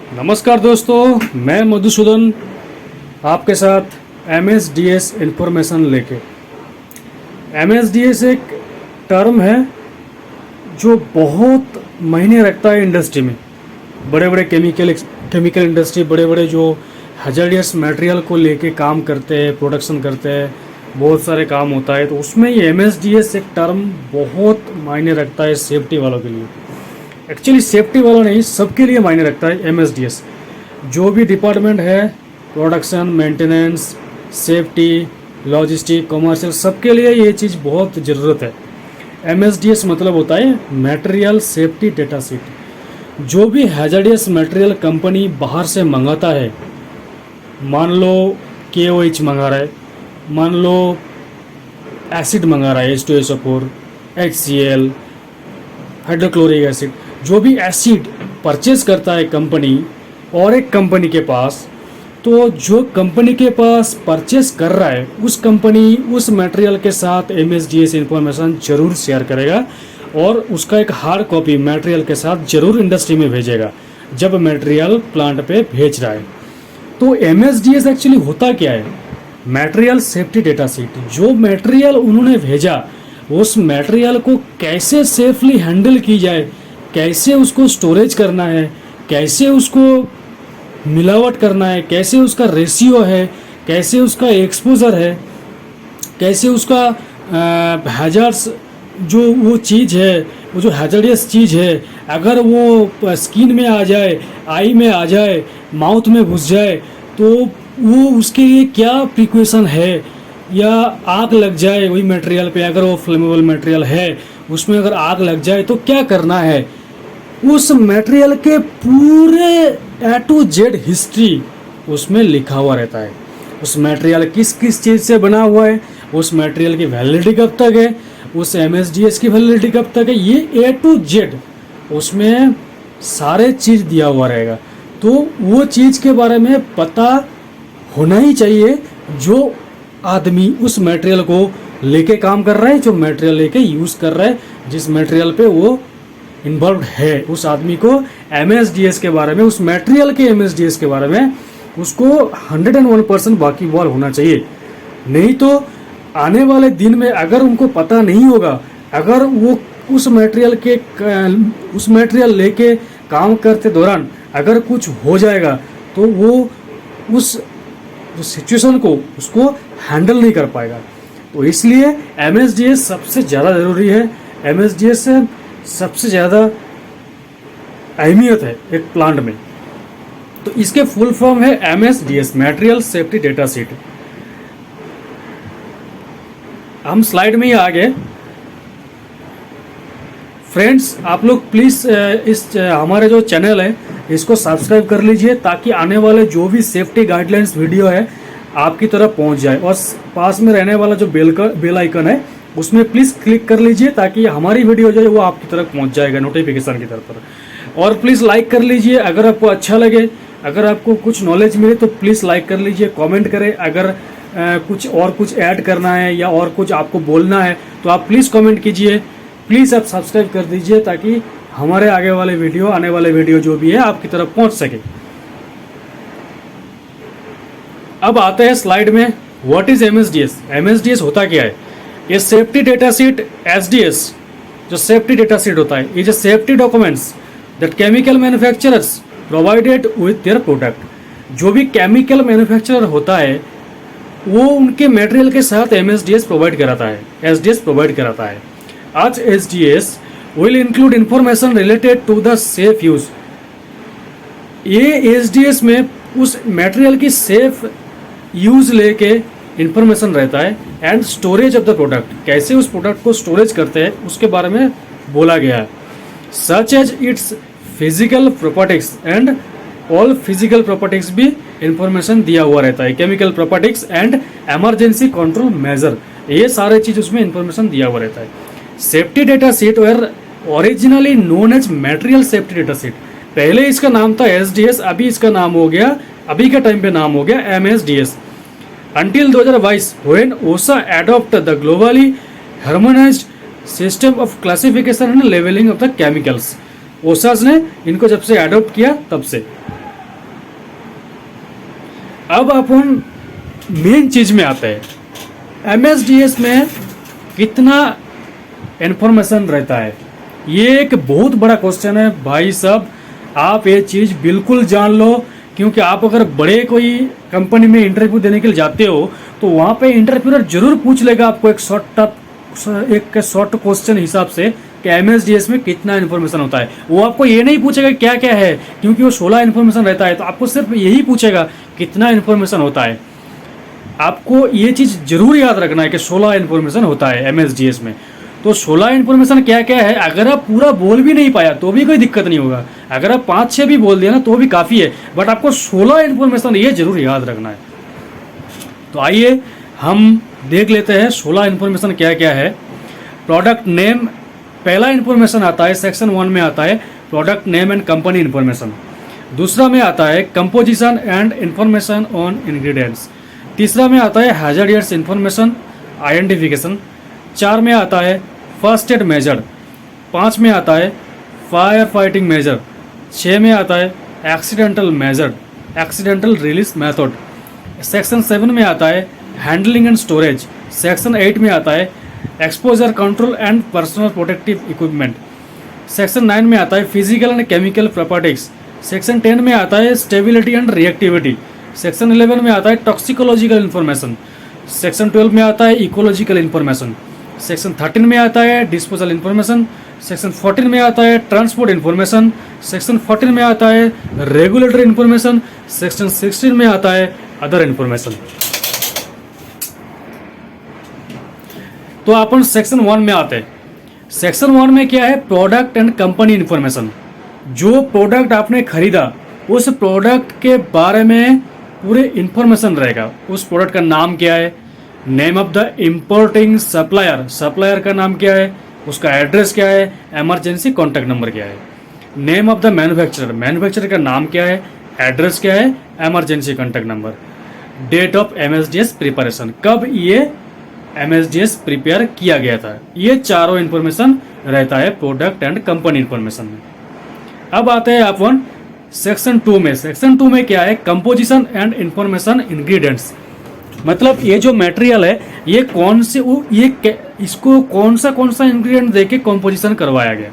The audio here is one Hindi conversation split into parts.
नमस्कार दोस्तों, मैं मधुसूदन आपके साथ MSDS इंफॉर्मेशन लेके। MSDS एक टर्म है जो बहुत मायने रखता है इंडस्ट्री में। बड़े बड़े केमिकल इंडस्ट्री, बड़े बड़े जो हैज़ार्डस मटेरियल को लेके काम करते हैं, प्रोडक्शन करते हैं, बहुत सारे काम होता है, तो उसमें ये MSDS एक टर्म बहुत मायने रखता है सेफ्टी वालों के लिए। एक्चुअली सेफ्टी वाला नहीं, सबके लिए मायने रखता है MSDS। जो भी डिपार्टमेंट है, production, maintenance, safety, logistic, commercial, सबके लिए ये चीज़ बहुत ज़रूरत है। MSDS मतलब होता है मटेरियल सेफ्टी डेटा शीट। जो भी हैज़ार्डस मटेरियल कंपनी बाहर से मंगाता है, मान लो KOH मंगा रहा है, मान लो एसिड मंगा रहा है, H2SO4, HCl, हाइड्रोक्लोरिक एसिड, जो भी एसिड परचेज करता है कंपनी और एक कंपनी के पास, तो जो कंपनी के पास परचेज कर रहा है उस कंपनी उस मटेरियल के साथ MSDS इंफॉर्मेशन जरूर शेयर करेगा और उसका एक हार्ड कॉपी मटेरियल के साथ जरूर इंडस्ट्री में भेजेगा जब मटेरियल प्लांट पे भेज रहा है। तो MSDS एक्चुअली होता क्या है? Material safety data sheet. जो मटेरियल उन्होंने भेजा उस मटेरियल को कैसे सेफली हैंडल की जाए, कैसे उसको स्टोरेज करना है, कैसे उसको मिलावट करना है, कैसे उसका रेशियो है, कैसे उसका एक्सपोजर है, कैसे उसका हैज़ार्ड्स जो वो चीज़ है, वो जो हैज़ार्डस चीज़ है, अगर वो स्किन में आ जाए, आई में आ जाए, माउथ में घुस जाए, तो वो उसके लिए क्या प्रिकॉशन है, या आग लग जाए वही मटेरियल पे, अगर वो फ्लेमेबल मटेरियल है उसमें अगर आग लग जाए तो क्या करना है, उस मटेरियल के पूरे A to Z हिस्ट्री उसमें लिखा हुआ रहता है। उस मटेरियल किस किस चीज़ से बना हुआ है, उस मटेरियल की वैलिडिटी कब तक है, उस MSDS की वैलिडिटी कब तक है, ये A to Z उसमें सारे चीज़ दिया हुआ रहेगा। तो वो चीज़ के बारे में पता होना ही चाहिए जो आदमी उस मटेरियल को लेके काम कर रहा है, जो मटेरियल लेके यूज़ कर रहा है, जिस मटेरियल पे वो इन्वॉल्व है, उस आदमी को MSDS के बारे में, उस मटेरियल के MSDS के बारे में उसको 101% वाकिबहाल होना चाहिए। नहीं तो आने वाले दिन में अगर उनको पता नहीं होगा, अगर वो उस मटेरियल लेके काम करते दौरान अगर कुछ हो जाएगा तो वो उस सिचुएशन को उसको हैंडल नहीं कर पाएगा। तो इसलिए MSDS सबसे ज़्यादा ज़रूरी है। MSDS से सबसे ज़्यादा अहमियत है एक प्लांट में। तो इसके फुल फॉर्म है MSDS, material safety data sheet. हम स्लाइड में ही आ गए। फ्रेंड्स, आप लोग प्लीज़ इस हमारे जो चैनल है इसको सब्सक्राइब कर लीजिए ताकि आने वाले जो भी सेफ्टी गाइडलाइंस वीडियो है आपकी तरफ पहुंच जाए, और पास में रहने वाला जो बेल आइकन है उसमें प्लीज़ क्लिक कर लीजिए ताकि हमारी वीडियो जो है वो आपकी तरफ पहुंच जाएगा नोटिफिकेशन की तरफ पर। और प्लीज़ लाइक कर लीजिए अगर आपको अच्छा लगे, अगर आपको कुछ नॉलेज मिले तो प्लीज़ लाइक कर लीजिए, कमेंट करें। अगर कुछ ऐड करना है या और कुछ आपको बोलना है तो आप प्लीज़ कमेंट कीजिए। प्लीज़ आप सब्सक्राइब कर दीजिए ताकि हमारे आगे वाले वीडियो, आने वाले वीडियो जो भी है आपकी तरफ पहुँच सके। अब आते हैं स्लाइड में, व्हाट इज MSDS। MSDS होता क्या है? ये सेफ्टी डेटा शीट SDS जो सेफ्टी डेटा शीट होता है, is a safety documents that chemical manufacturers provided with their product. जो भी केमिकल मैन्युफैक्चरर होता है वो उनके मटेरियल के साथ MSDS प्रोवाइड कराता है, SDS प्रोवाइड कराता है। आज SDS will include information related to the safe use. ये SDS में उस मटेरियल की सेफ यूज लेके इंफॉर्मेशन रहता है, and storage of the product, कैसे उस प्रोडक्ट को स्टोरेज करते हैं उसके बारे में बोला गया है। Such as its physical properties and all physical properties भी इंफॉर्मेशन दिया हुआ रहता है। Chemical properties and emergency control measure, ये सारे चीज उसमें इंफॉर्मेशन दिया हुआ रहता है। Safety data sheet were originally known as material safety data sheet. पहले इसका नाम था SDS, अभी इसका नाम हो गया, अभी के टाइम पे नाम हो गया MSDS। Until 2022, when OSHA adopted the globally harmonized system of classification and labeling of the chemicals, OSHA ने इनको जब से अडॉप्ट किया तब से अब अपन मेन चीज में आते हैं, एमएसडीएस में कितना इंफॉर्मेशन रहता है। ये एक बहुत बड़ा क्वेश्चन है भाई साहब, आप ये चीज़ बिल्कुल जान लो, क्योंकि आप अगर बड़े कोई कंपनी में इंटरव्यू देने के लिए जाते हो तो वहाँ पे इंटरव्यूअर जरूर पूछ लेगा आपको एक शॉर्ट क्वेश्चन हिसाब से कि एमएसडीएस में कितना इन्फॉर्मेशन होता है। वो आपको ये नहीं पूछेगा क्या क्या है, क्योंकि वो 16 इन्फॉर्मेशन रहता है, तो आपको सिर्फ यही पूछेगा कितना इन्फॉर्मेशन होता है। आपको ये चीज़ जरूर याद रखना है कि 16 इन्फॉर्मेशन होता है एमएसडीएस में। तो 16 इन्फॉर्मेशन क्या क्या है, अगर आप पूरा बोल भी नहीं पाया तो भी कोई दिक्कत नहीं होगा, अगर आप 5-6 भी बोल दिया ना तो भी काफ़ी है, बट आपको 16 इन्फॉर्मेशन ये जरूर याद रखना है। तो आइए हम देख लेते हैं 16 इन्फॉर्मेशन क्या क्या है। प्रोडक्ट नेम, पहला इन्फॉर्मेशन आता है सेक्शन 1 में आता है product name and company information. दूसरा में आता है composition and information on ingredients. तीसरा में आता है हैजार्डियस इन्फॉर्मेशन आइडेंटिफिकेशन। 4 में आता है फर्स्ट एड मेजर। 5 में आता है फायर फाइटिंग मेजर। 6 में आता है accidental measure, accidental release method. Section 7 में आता है हैंडलिंग एंड स्टोरेज। सेक्शन 8 में आता है exposure control and personal protective equipment. Section 9 में आता है physical and chemical properties. Section 10 में आता है स्टेबिलिटी एंड रिएक्टिविटी। सेक्शन 11 में आता है टॉक्सिकोलॉजिकल इन्फॉर्मेशन। सेक्शन 12 में आता है इकोलॉजिकल इन्फॉर्मेशन। सेक्शन 13 में आता है डिस्पोजल इन्फॉर्मेशन। सेक्शन 14 में आता है ट्रांसपोर्ट इन्फॉर्मेशन। सेक्शन 14 में आता है रेगुलेटरी इन्फॉर्मेशन। सेक्शन 16 में आता है अदर इन्फॉर्मेशन। तो अपन सेक्शन 1 में आते हैं। सेक्शन 1 में क्या है, प्रोडक्ट एंड कंपनी इन्फॉर्मेशन। जो प्रोडक्ट आपने खरीदा उस प्रोडक्ट के बारे में पूरे इन्फॉर्मेशन रहेगा। उस प्रोडक्ट का नाम क्या है, name of the importing supplier, supplier का नाम क्या है, उसका एड्रेस क्या है, इमरजेंसी कॉन्टैक्ट नंबर क्या है। Name of the manufacturer, manufacturer का नाम क्या है, एड्रेस क्या है, emergency contact number. Date of MSDS preparation, कब ये एमएसडीएस प्रिपेयर किया गया था। ये चारों इन्फॉर्मेशन रहता है प्रोडक्ट एंड कंपनी इन्फॉर्मेशन में। अब आते हैं अपन सेक्शन 2 में। सेक्शन 2 में क्या है, कंपोजिशन एंड इन्फॉर्मेशन इंग्रेडिएंट्स। मतलब ये जो मटेरियल है ये कौन से इसको कौन सा इंग्रेडिएंट देके कंपोजिशन करवाया गया।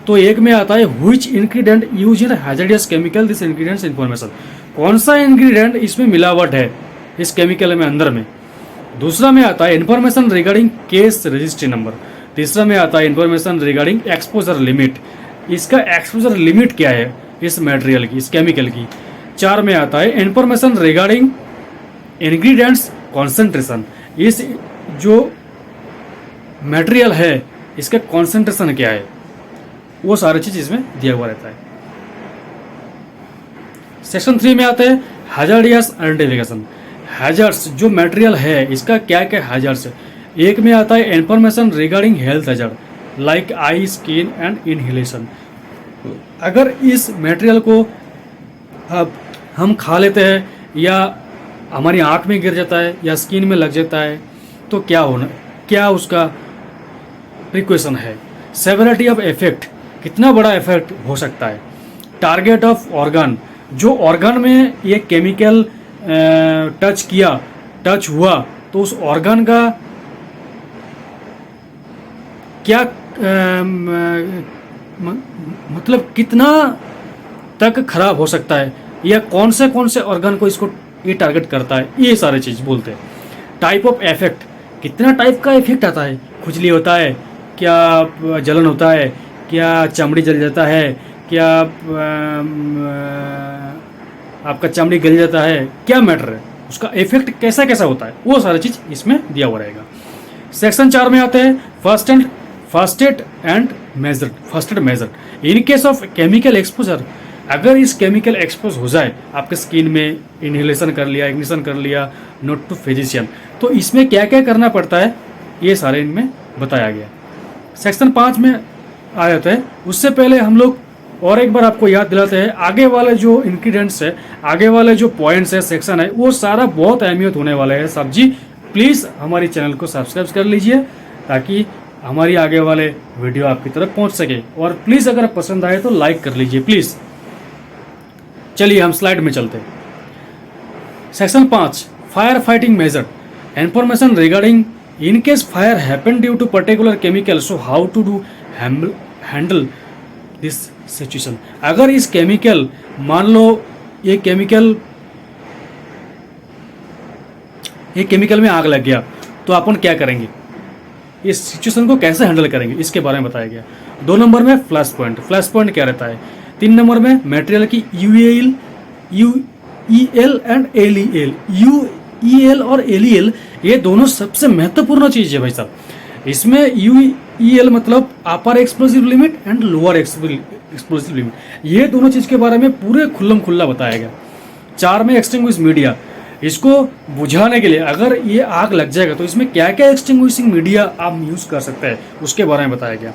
तो एक में आता है which ingredient use in hazardous chemical this ingredients information, कौन सा इंग्रेडिएंट इसमें मिलावट है इस केमिकल में अंदर में। दूसरा में आता है information regarding case registry number. तीसरा में आता है इन्फॉर्मेशन रिगार्डिंग एक्सपोजर लिमिट, इसका एक्सपोजर लिमिट क्या है इस मटेरियल की, इस केमिकल की। 4 में आता है इन्फॉर्मेशन रिगार्डिंग इंग्रेडिएंट्स कॉन्सेंट्रेशन, इस जो मटेरियल है इसका कॉन्सेंट्रेशन क्या है, वो सारी चीज इसमें दिया हुआ रहता है। सेक्शन 3 में आते हैं हैजार्डियस आइडेंटिफिकेशन। हैजर्ड्स जो मटेरियल है इसका क्या क्या हैजर्ड्स है। एक में आता है information regarding health hazard like I, skin and inhalation. अगर इस मटेरियल को हम खा लेते हैं या हमारी आँख में गिर जाता है या स्किन में लग जाता है तो क्या उसका प्रिकॉशन है। सेवरिटी ऑफ इफेक्ट, कितना बड़ा इफेक्ट हो सकता है। टारगेट ऑफ ऑर्गन, जो ऑर्गन में ये केमिकल टच हुआ तो उस ऑर्गन का क्या मतलब कितना तक खराब हो सकता है, या कौन से ऑर्गन को इसको ये टारगेट करता है, ये सारे चीज़ बोलते हैं। टाइप ऑफ इफेक्ट, कितना टाइप का इफेक्ट आता है, खुजली होता है क्या, जलन होता है क्या, चमड़ी जल जाता है क्या, आपका चमड़ी गल जाता है, क्या मैटर है, उसका इफेक्ट कैसा कैसा होता है, वो सारी चीज़ इसमें दिया हुआ रहेगा। सेक्शन 4 में आते हैं first aid and measured. In case of chemical exposure, अगर इस केमिकल एक्सपोज हो जाए आपके स्किन में, इनहेलेशन कर लिया, इग्निशन कर लिया, नोट टू फिजिशियन, तो इसमें क्या क्या करना पड़ता है ये सारे इनमें बताया गया। सेक्शन 5 में आ जाता है। उससे पहले हम लोग और एक बार आपको याद दिलाते हैं, आगे वाले जो इंग्रेडिएंट्स है, आगे वाले जो पॉइंट्स है, सेक्शन है, वो सारा बहुत अहमियत होने वाला है। सब जी प्लीज़ हमारी चैनल को सब्सक्राइब कर लीजिए ताकि हमारी आगे वाले वीडियो आपकी तरफ पहुंच सके, और प्लीज़ अगर पसंद आए तो लाइक कर लीजिए प्लीज़। चलिए हम स्लाइड में चलते हैं। Section 5 fire fighting measure information regarding in case fire happen due to particular chemical, so how to do handle this situation. अगर इस केमिकल, मान लो ये केमिकल में आग लग गया तो अपन क्या करेंगे, इस सिचुएशन को कैसे हैंडल करेंगे, इसके बारे में बताया गया। 2 नंबर में फ्लैश पॉइंट, फ्लैश पॉइंट क्या रहता है। 3 नंबर में मटेरियल की यूईएल एंड एलईएल। यूईएल और एलईएल ये दोनों सबसे महत्वपूर्ण चीज है भाई साहब। इसमें यूईएल मतलब upper explosive limit and lower explosive limit, ये दोनों चीज के बारे में पूरे खुल्लम खुल्ला बताया गया। 4 में एक्सटिंग्विश मीडिया, इसको बुझाने के लिए अगर ये आग लग जाएगा तो इसमें क्या क्या एक्सटिंग्विशिंग मीडिया आप यूज कर सकते हैं उसके बारे में बताया गया।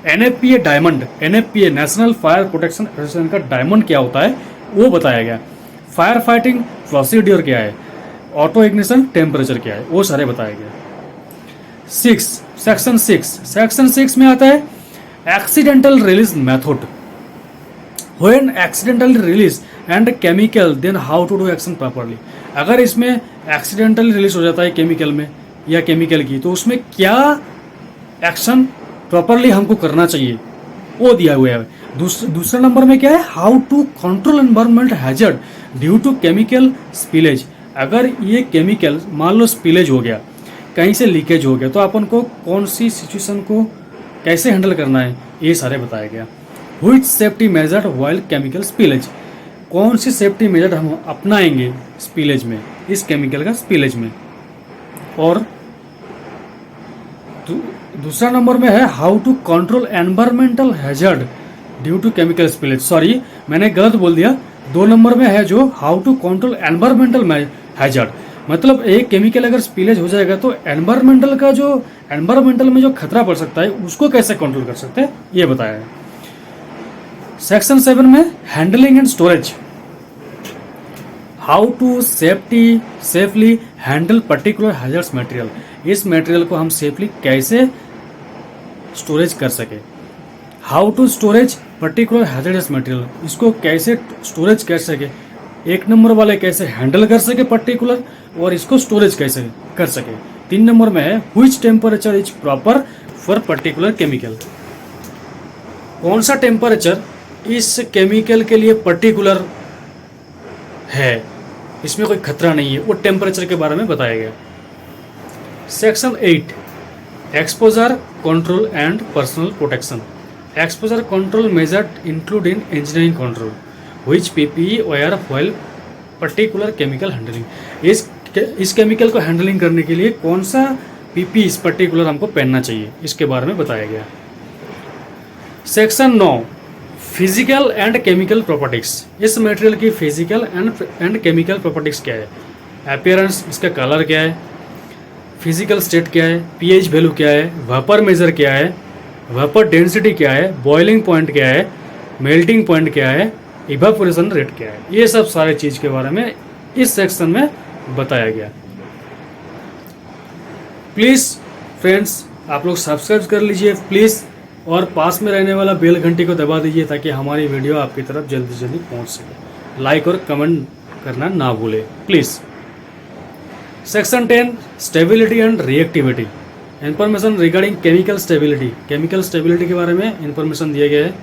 NFPA diamond, NFPA national fire protection association का डायमंड क्या होता है वो बताया गया। फायर फाइटिंग प्रोसीड्योर क्या है, ऑटो इग्निशन टेम्परेचर क्या है, वो सारे बताया गया। सेक्शन 6 में आता है accidental release method. When accidentally release and chemical then how to do action properly. अगर इसमें एक्सीडेंटली रिलीज हो जाता है केमिकल में या केमिकल की, तो उसमें क्या एक्शन प्रॉपरली हमको करना चाहिए वो दिया हुआ है। दूसरा नंबर में क्या है, how to control environment hazard due to chemical spillage. अगर ये केमिकल मान लो स्पिलेज हो गया, कहीं से लीकेज हो गया, तो अपन को कौन सी सिचुएशन को कैसे हैंडल करना है ये सारे बताया गया। Which safety major while chemical spillage, कौन सी सेफ्टी मेजर हम अपनाएंगे स्पिलेज में, इस केमिकल का स्पिलेज में। और दूसरा नंबर में है how to control environmental hazard due to chemical spillage. Sorry मैंने गलत बोल दिया, 2 नंबर में है जो how to control environmental hazard, मतलब एक केमिकल अगर स्पिलेज हो जाएगा तो एनवायरमेंटल में जो खतरा पड़ सकता है उसको कैसे कंट्रोल कर सकते हैं ये बताया है। सेक्शन 7 में handling and storage, how to safely handle particular hazards material. इस मटेरियल को हम सेफली कैसे स्टोरेज कर सके। How to storage particular hazardous material, इसको कैसे स्टोरेज कर सके। 1 नंबर वाले कैसे हैंडल कर सके पर्टिकुलर, और इसको स्टोरेज कैसे कर सके। 3 नंबर में है which temperature is proper for particular chemical, कौन सा टेम्परेचर इस केमिकल के लिए पर्टिकुलर है, इसमें कोई खतरा नहीं है, वो टेम्परेचर के बारे में बताया गया। Section 8 exposure control and personal protection. Exposure control measured include in engineering control which PPE wear while particular chemical handling. इस केमिकल को हैंडलिंग करने के लिए कौन सा पीपी इस पर्टिकुलर हमको पहनना चाहिए, इसके बारे में बताया गया। Section 9 physical and chemical properties. इस मटेरियल की फिजिकल एंड केमिकल प्रॉपर्टीज क्या है, अपीयरेंस, इसका कलर क्या है, फिजिकल स्टेट क्या है, पीएच वैल्यू क्या है, वेपर मेजर क्या है, वेपर डेंसिटी क्या है, बॉइलिंग पॉइंट क्या है, मेल्टिंग पॉइंट क्या है, इवापोरेशन रेट क्या है, ये सब सारे चीज के बारे में इस सेक्शन में बताया गया। प्लीज फ्रेंड्स आप लोग सब्सक्राइब कर लीजिए प्लीज, और पास में रहने वाला बेल घंटी को दबा दीजिए ताकि हमारी वीडियो आपकी तरफ जल्दी से जल्दी पहुंच सके। लाइक और कमेंट करना ना भूले please. Section 10 stability and reactivity. Information regarding chemical stability. Chemical stability के बारे में इंफॉर्मेशन दिया गया है।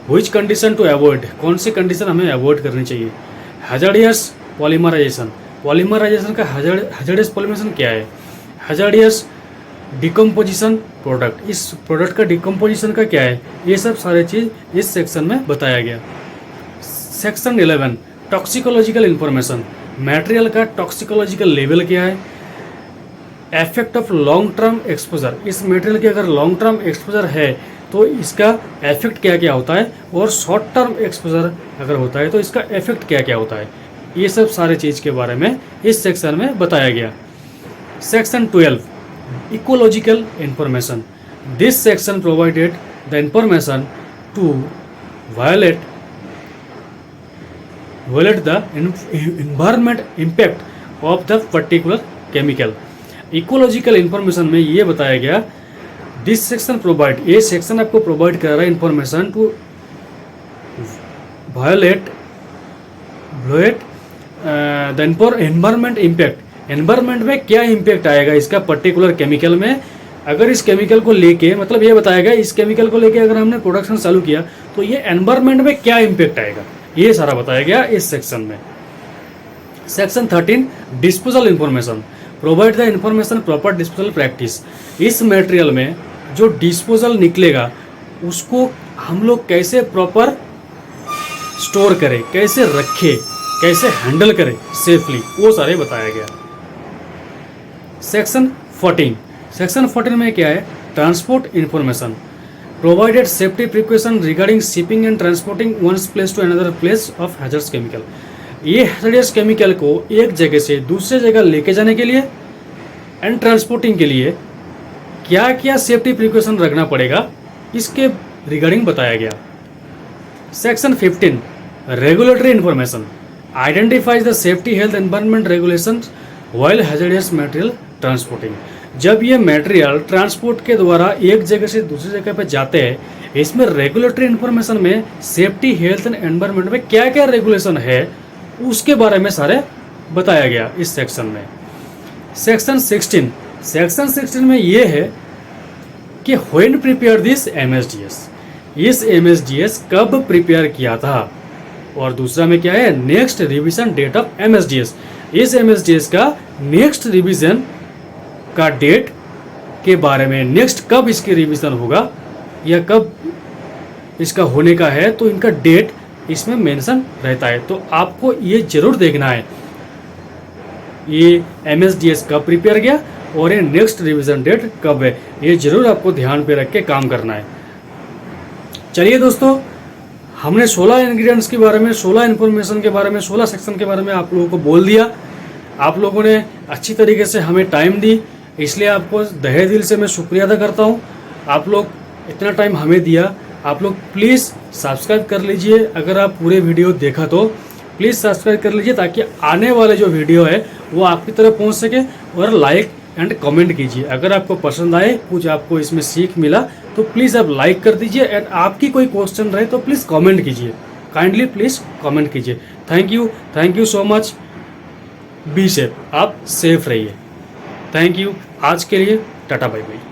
व्हिच कंडीशन टू अवॉइड, कौन सी कंडीशन हमें अवॉइड करनी चाहिए। हैजार्डियस पॉलीमराइजेशन, पॉलीमराइजेशन का हैजार्डियस पॉलीमराइजेशन क्या है। हैजार्डियस डिकम्पोजिशन प्रोडक्ट, इस प्रोडक्ट का डिकम्पोजिशन का क्या है, ये सब सारे चीज़ इस सेक्शन में बताया गया। Section 11 toxicological information. मटेरियल का टॉक्सिकोलॉजिकल लेवल क्या है। Effect of long term exposure, इस मटेरियल के अगर लॉन्ग टर्म एक्सपोजर है तो इसका इफेक्ट क्या क्या होता है, और शॉर्ट टर्म एक्सपोजर अगर होता है तो इसका इफेक्ट क्या क्या होता है, ये सब सारे चीज़ के बारे में इस सेक्शन में बताया गया। Section 12 ecological information. This section provided the information to violate the environment impact of the particular chemical। Ecological information में ये बताया गया दिस सेक्शन प्रोवाइड, ये सेक्शन आपको प्रोवाइड कर रहा है information to violate environment impact, environment में क्या इम्पैक्ट आएगा इसका पर्टिकुलर केमिकल में, अगर इस केमिकल को लेके, मतलब ये बताएगा इस केमिकल को लेके अगर हमने प्रोडक्शन चालू किया तो ये एनवायरमेंट में क्या इम्पैक्ट आएगा, ये सारा बताया गया इस सेक्शन में। Section 13 disposal information, provide the information proper disposal practice. इस मटेरियल में जो डिस्पोजल निकलेगा उसको हम लोग कैसे प्रॉपर स्टोर करें, कैसे रखें, कैसे हैंडल करें सेफली, वो सारे बताया गया। सेक्शन 14, सेक्शन 14 में क्या है, transport information, provided safety precaution regarding shipping and transporting once place to another place of hazards chemical. ये हैजर्स केमिकल को एक जगह से दूसरे जगह लेके जाने के लिए एंड ट्रांसपोर्टिंग के लिए क्या क्या सेफ्टी प्रिकॉशन रखना पड़ेगा, इसके रिगार्डिंग बताया गया। Section 15 regulatory information, identifies the safety health environment regulations while hazardous material transporting. जब ये मटेरियल ट्रांसपोर्ट के द्वारा एक जगह से दूसरी जगह पर जाते हैं, इसमें रेगुलेटरी इंफॉर्मेशन में सेफ्टी हेल्थ एंड एनवायरमेंट में क्या क्या रेगुलेशन है उसके बारे में सारे बताया गया इस सेक्शन में। सेक्शन 16, सेक्शन 16 में ये है कि व्हेन प्रिपेयर दिस एमएसडीएस, इस एमएसडीएस कब प्रिपेयर किया था, और दूसरा में क्या है, next revision date of MSDS, इस एमएसडीएस का नेक्स्ट रिवीजन का डेट के बारे में, नेक्स्ट कब इसकी रिवीजन होगा या कब इसका होने का है, तो इनका डेट इसमें मेंशन रहता है। तो आपको ये जरूर देखना है ये एमएसडीएस कब प्रिपेयर गया और ये नेक्स्ट रिवीजन डेट कब है, ये जरूर आपको ध्यान पे रख के काम करना है। चलिए दोस्तों, हमने 16 इंग्रेडिएंट्स के बारे में, 16 इन्फॉर्मेशन के बारे में, 16 सेक्शन के बारे में आप लोगों को बोल दिया। आप लोगों ने अच्छी तरीके से हमें टाइम दी, इसलिए आपको तहे दिल से मैं शुक्रिया अदा करता हूँ। आप लोग इतना टाइम हमें दिया, आप लोग प्लीज़ सब्सक्राइब कर लीजिए। अगर आप पूरे वीडियो देखा तो प्लीज़ सब्सक्राइब कर लीजिए ताकि आने वाले जो वीडियो है वो आपकी तरफ पहुंच सके, और लाइक एंड कमेंट कीजिए। अगर आपको पसंद आए, कुछ आपको इसमें सीख मिला तो प्लीज़ आप लाइक कर दीजिए, एंड आपकी कोई क्वेश्चन रहे तो प्लीज़ कमेंट कीजिए, काइंडली प्लीज़ कमेंट कीजिए। Thank you so much. Be safe, आप सेफ रहिए। Thank you. आज के लिए टाटा बाय बाय।